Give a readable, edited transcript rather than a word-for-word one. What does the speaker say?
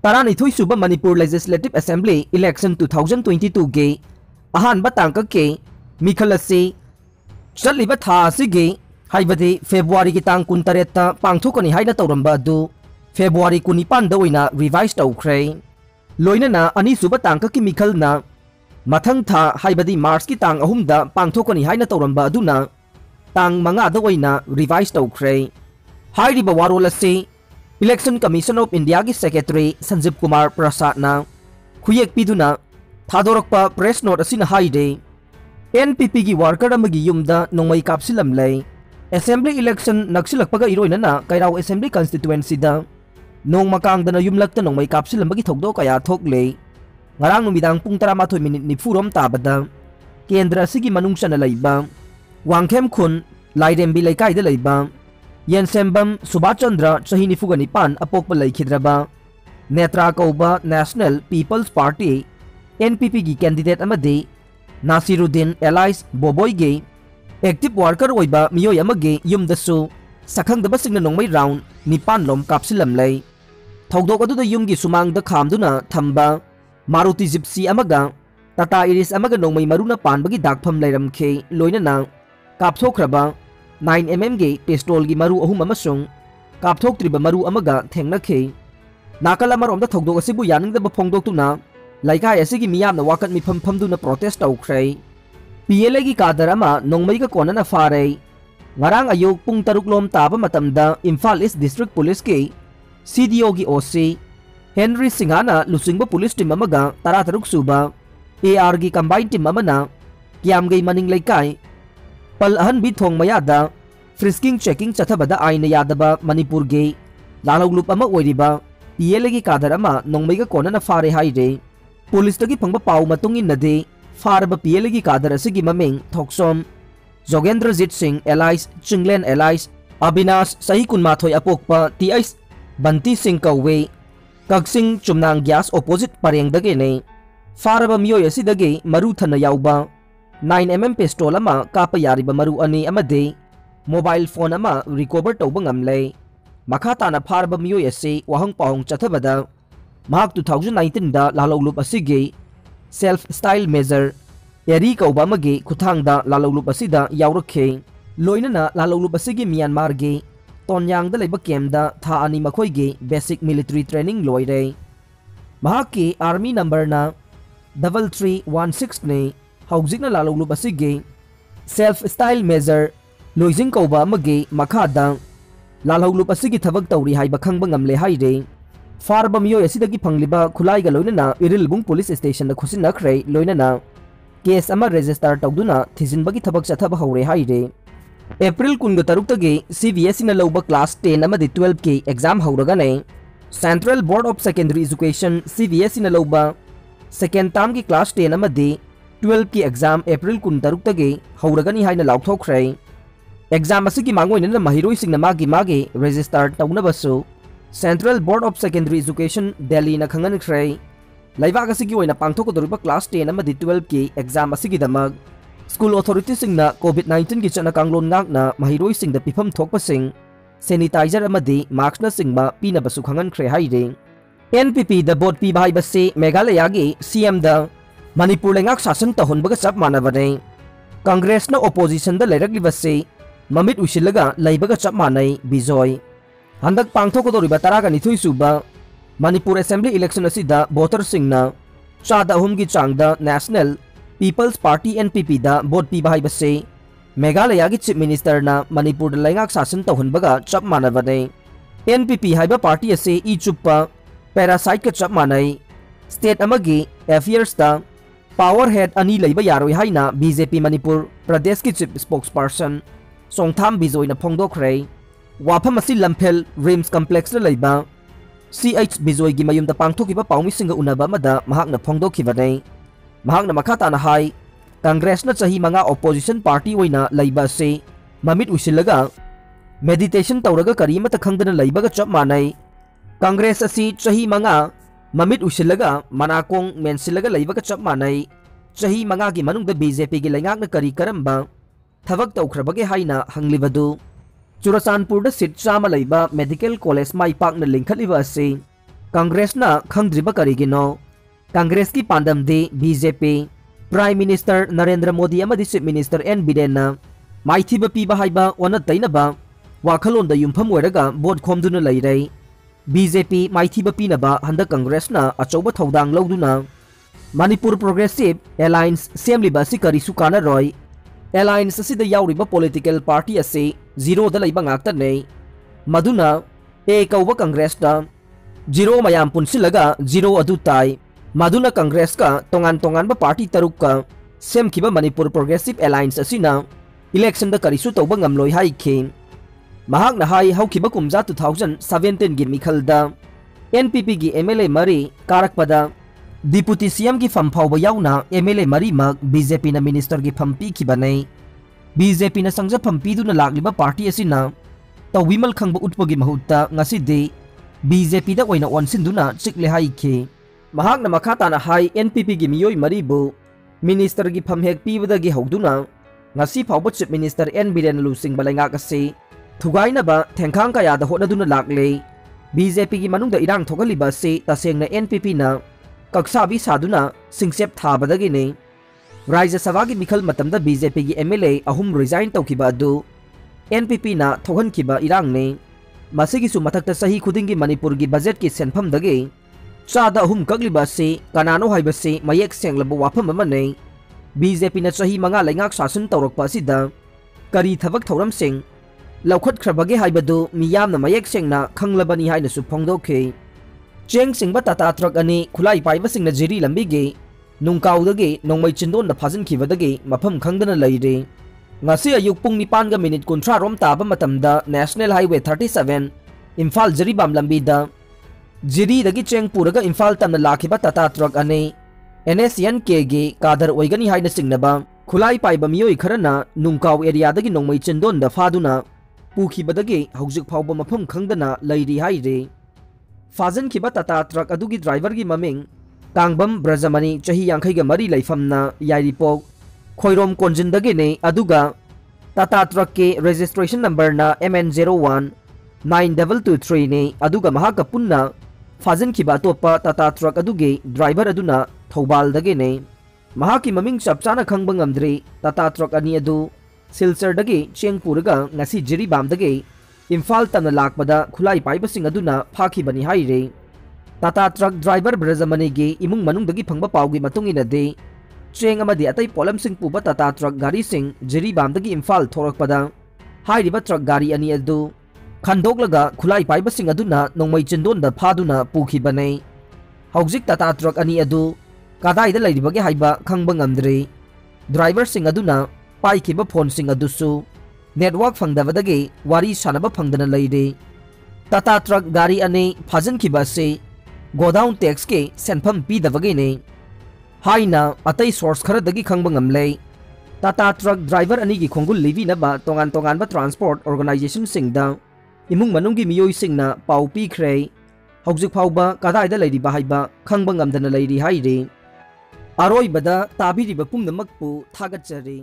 तरानिथोई सुब Manipur legislative assembly election 2022 गे अहानबा तांक के मिखल असे चलिबा था असिगे हाइबदे फेब्रुआरी की तांग 19 पांगथोकनी हाइना तौरंबा अदु फेब्रुआरी 19 ओइना रिवाइज तौख्रे लोइनना अनि सुब तांक की मिखलना मथंग था हाइबदि मार्च की तांग 3 पांगथोकनी हाइना तौरंबा अदुना तांग 5 ओइना रिवाइज तौख्रे हाइरिबा वारोल असे इलेक्शन कमीशन ऑफ इंडिया की सेक्रेटरी संजीव कुमार प्रसाद ना खुयेक पीदुना थादोरकपा प्रेस नोट असिना हाइदे एनपीपी की वर्कर अमगी युमदा नोंमई कापसिलमलै असेंबली इलेक्शन नक्सिलकपगा इरोइनना कैराव असेंबली कॉन्स्टिट्यूएंसी नोंग मकांगदना युमलक्ता नोंमई कापसिलमबगी थौदो कया थोकले ngarang numidang pung 13 minute nifurom tabada kendra sigi manungchana leiba wangkhem khun lairembi leikai da leiba yensembam subhachandra chahi nifugani pan apokpa leikhidraba netra kauba national people's party npp gi candidate amade nasiruddin allies boboy ge active worker oiba miyoy amage yumdasu sakhangdaba singna nongmai round nipan lom kapsilam lei thogdok adu da yumgi sumang da khamduna thamba Maruti Gypsy अमगा Tata Iris अमगा नोंमई मरुना पानबगी दागफम लैरमखे लोइनना कापथोख्रबा 9mm गे पिस्टोल गी मरु अहुम अमसुंग कापथोक्त्रिबा मरु अमगा थेंगनखे नाकल अमरोमदा थौदोक असिबु यानिंगदबा फोंदोक्तुना लाइकाय असिगी मियामना वाकत मिफम फमदुना प्रोटेस्ट तौख्रै पीएलए गी कादर अमा नोंमईगा कोनना फारे ngarang ayuk pung 6 lom taba matamda Imphal east district police के सीडीओ गी ओसी हेनरी सिंघाना लुसिंगबा पुलिस टीम अमगा 13 सुबा एआर गी कंबाइन टीम अमना कियामगई मनिंग लेकाई पल अहन बी थोंग मयादा फ्रिस्किंग चेकिंग चथबदा आइन यादबा मणिपुर गे लालौलुप अमा ओइरिबा पीएलए गी कादर अमा नोंमईगा कोनना फारे हाइरे पुलिस तगी फंगबा पाउ मतुंग इनदे फारबा पीएलए गी कादर असिगी ममिंग थोक्सोम जोगेंद्रजीत सिंह एलाइस चिंगलेन एलाइस अविनाश सही कुनमाथोय अपोकपा टीएस बंती सिंह कौवे कक्सिंग चुमनांग गैस ओपोजिट परेंगदगे ने फारबा मियोय असिदगे मरु थन याउबा 9mm पिस्टोल अमा काप यारिबा मरु अनि अमदे मोबाइल फोन अमा रिकवर तौबा ngamle मखा ताना फारबा मियोय असि वाहंग पाहंग चथबदा महाक 2019 दा लालौलुप असिगे सेल्फ स्टाइल मेजर एरी कौबा मगे खुथांगदा लालौलुप असिदा यावरखे लोइनना लालौलुप असिगे म्यांमार गे तोन्यांग दा लेबा केमदा था अनि मखोइगे बेसिक मिलिट्री ट्रेनिंग लोइरे महाक के आर्मी नंबर ना 3316 ने हौजिकना लालौलुप असिगे सेल्फ स्टाइल मेजर लोइजिंग कौबा मगे मखादा लालौलुप असिगे थबक तौरी हाइबा खंगबा ngamle हाइरे फारबा मियोय असिदगी फंगलिबा खुलाइगा लोइनना इरिलबुंग पुलिस स्टेशन दा खुसिनखरे लोइनना केस अमा रजिस्टर तौदुना थिजिनबगी थबक चथबा हौरे हाइरे अप्रैल 13 CBSE न लौबा क्लास 10 अमदी 12 के exam हौरगने central board of secondary education CBSE न लौबा सेकेंड टर्म की क्लास 10 अमदी 12 की एग्जाम अप्रैल 13 हौरगनी हाइना लाउथोख्रै एग्जाम असिगी मांगोइनना महिरोइ सिंगना मागे रजिस्टर तौनबसु central board of secondary education Delhi न खंगनख्रै लाइबाग असिगी ओइना पांगथोकदोरिबा क्लास 10 अमदी 12 की एग्जाम असिगी दमग स्कूल अथॉरिटी सिंगना कोविड-19 की चना कांगलोन नागना महिरोइ सिंगदा पिफम थोकपसिंग सैनिटाइजर अमदी मास्क न सिंगबा पीनबसु खंगनख्रे हाइरे एनपीपी द बोर्ड पी भाइबसे मेघालय गे सीएम द मणिपुर लेंगाक शासन तहोनबगा चप मानबने कांग्रेस न ओपोजिशन द लेरकलिबसे ममित उशिलगा लैबगा चप मानै बिजोय हंदक पांगथोकदोरिबा 12 सुबा मणिपुर असेंबली इलेक्शन असिदा वोटर सिंगना चादा अहुम की चांगदा नेशनल पीपल्स पार्टी एनपीपी दा बोर्ड पी भाइबसे मेघालय की चीफ मिनिस्टर ना मणिपुर लेंगाक शासन तहोनबगा चप मानबने एनपीपी हाइबा पार्टी असे ई चुप्पा पैरासाइट का चप मानै स्टेट अमगी अफेयर्स दा पावर हेड अनि लैबा यारोय हाइना बीजेपी मणिपुर प्रदेश की चीफ स्पोक्सपर्सन सोंगथाम बिजोयना फोंदोखरै वाफम असि लम्फेल रिम्स कॉम्प्लेक्स ला लैबा CH बिजोय की मयुमदा पांगथोकिबा पाउमिसिंग उनबा मदा महाकना फोंदोखिबनै महाकना मखाताना हाई कांग्रेस न चाही 5 ओपोजिशन पार्टी ओइना लैबा से ममित उशिलगा मेडिटेशन तौरगा करीमत खंगदना लैबगा चप मानै कांग्रेस असि चाही 5 ममित उशिलगा मनाकोंग मेनसिलगा लैबगा चप मानै चाही 5 की मनुंग बीजेपी की लैंगाकना करी करंबा थबक तौख्रबगे हाइना हंगलिबदु चुराचानपुर सीट चामा लैबा मेडिकल कॉलेज माई पाकना लिंखलिबा असे कांग्रेस ना खंगद्रिबा करिगिनो कांग्रेस की पांडम दे BJP prime minister Narendra Modi अमदी चीफ मिनिस्टर एन बिरेन ना माइथिबा पीबा हाइबा ओना तैनबा वाखलोंदा युमफम ओइरगा बोट खोमदुना लैरै बीजेपी माइथिबा पीनबा हंदा कांग्रेस ना अचौबा थौदांग लौदुना मणिपुर प्रोग्रेसिव एलायंस सेमलिबा सि करिसु कानारोय एलायंस असिदा याउरिबा पॉलिटिकल पार्टी असे जीरो दा लैबा ngakta मधुना ए कौबा कांग्रेस दा जीरो मयाम पुनसिलगा जीरो अदु ताई मधुना कांग्रेस का तोंगान तोंगान पार्टी तरुक का सेम किबा मणिपुर प्रोग्रेसिव एलायंस असिना इलेक्शन दा करिसु तौबा ngamloi हाइखे महाक हाई हौखिबा कुमजा 2017 गी मिखलदा एनपीपी गी एमएलए मरी कारकपदा डिप्यूटी सीएम की फम फाउबा याउना एमएलए मरी मग बीजेपी ना मिनिस्टर की फम पी खिबनै बीजेपी ना संजा फम पीदुना लाक्लिबा पार्टी असिना तौविमल खंगबा उत्पगी महुत्ता ngasiди बीजेपी दा ओइना ओनसिंदुना चिकले हाइखे महाक ना मखाताना हाई एनपीपी गी मियोय मरीबु मिनिस्टर की फम हेक पीबदगी हौदुना ngasi फाउबा चीफ मिनिस्टर एन बिरेन लुसिंग बलाइंगा कसे थुगाइनबा थेंखांग कयादा होनदुना लाक्ले बीजेपी की मनुंग दा इरांग थोगलिबा से तसेंगना एनपीपी ना कक्साबी सादुना सिंगसेप थाबदगिने राज्य सभा की मिखल मतमदा बीजेपी की एमएलए अहुम रिजाइन तौखिबा अदु एनपीपी ना थोगनखिबा इरांगने मसिगिसु मथक्ता सही खुदिंगी मणिपुर की बजट की सेनफम दगे चादा अहुम कगलिबा से कनानो हाइबसे मयेक सेंगलबो वाफम अमने बीजेपी ना सही मंगा लैंगाक शासन तौरकपा असिदा करी थबक थौरम सिंह लौखटख्रबगे हाइबदु मियामना मयेक सेंगना खंगलबनी हाइनसु फोंगदोखे चेंग सिंगबा टाटा ट्रक अने खुलाई पाइबा सिंगना Jiri लंबीगे नुंकाउदगे नोंमै चिंदोन फाजिनखिबदगे मफम खंगदना लैरे ngasi ayuk pung 9 ga minute 30 rom taba matamda national highway 37 imphal jiribam lambi da jiri dagi cheng puraga imphal tamna lakhiba tata truck ane nsn ke ge kadar oigani haina singnaba khulai paiba miyoi kharana nungkaw area dagi nongmai chindon da faduna pukhibadagi haujuk phawba mafam khangdana lairi haire fazan khiba tata truck adugi driver gi maming kangbam brajamani chahi 50 ga mari laifamna yairipok खोइरोम कोंजिंदगे ने अदुगा Tata truck के registration number ना MN01 9223 ने अदुगा महाका पुन्ना फाजन की बातोपा टाटा ट्रक अदुगे ड्राइवर अदुना थौबालदगे ने महाकी ममिंग चपचाना खंगबा ngamdre टाटा ट्रक अनि अदु सिलचरदगे चेंगपुरगा ngasi जिरीबामदगे इम्फाल तमना लाकबदा खुलाई पाइबसिंग अदुना फाखिबनी हाइरे टाटा ट्रक ड्राइवर ब्रजमनी गे इमुंग मनुंगदगी फंगबा पाउगी मतुंगिनदे चेंग अमदी अतै पोलम सिंह पुबा टाटा ट्रक गाड़ी सिंह जिरीबामदगी इम्फाल थोरकपदा हाइरिबा ट्रक गाड़ी अनि अदु खंदोकलगा खुलाई पाइबा सिंह अदुना नोंमै चिंदोनदा फादुना पुखिबनै हौजिक टाटा ट्रक अनि अदु कादाइदा लैरिबगे हाइबा खंगबा ngamdre ड्राइवर सिंह अदुना पाइखिबा फोन सिंह अदुसु नेटवर्क फंगदबदगे वारी सानबा फंगदना लैरे टाटा ट्रक गाड़ी अनि फाजनखिबा से गोडाउन टैक्स के सेनफम पीदबगे ने हाइना अतई सोर्स खरदगी खंगबा ngamle टाटा ट्रक ड्राइवर अनि की खोंगुल लिविनबा तोंगान तोंगान बा ट्रांसपोर्ट ऑर्गेनाइजेशन सिंगदा इमुंग मनुंगी मियोई सिंगना पाउ पीख्रे हौजिक फाउबा कदाइदा लैरिबा हाइबा खंगबा ngamदना लैरि हाइरे आरोइबदा ताबिरिबा पुंगनमकपु थागतचरे।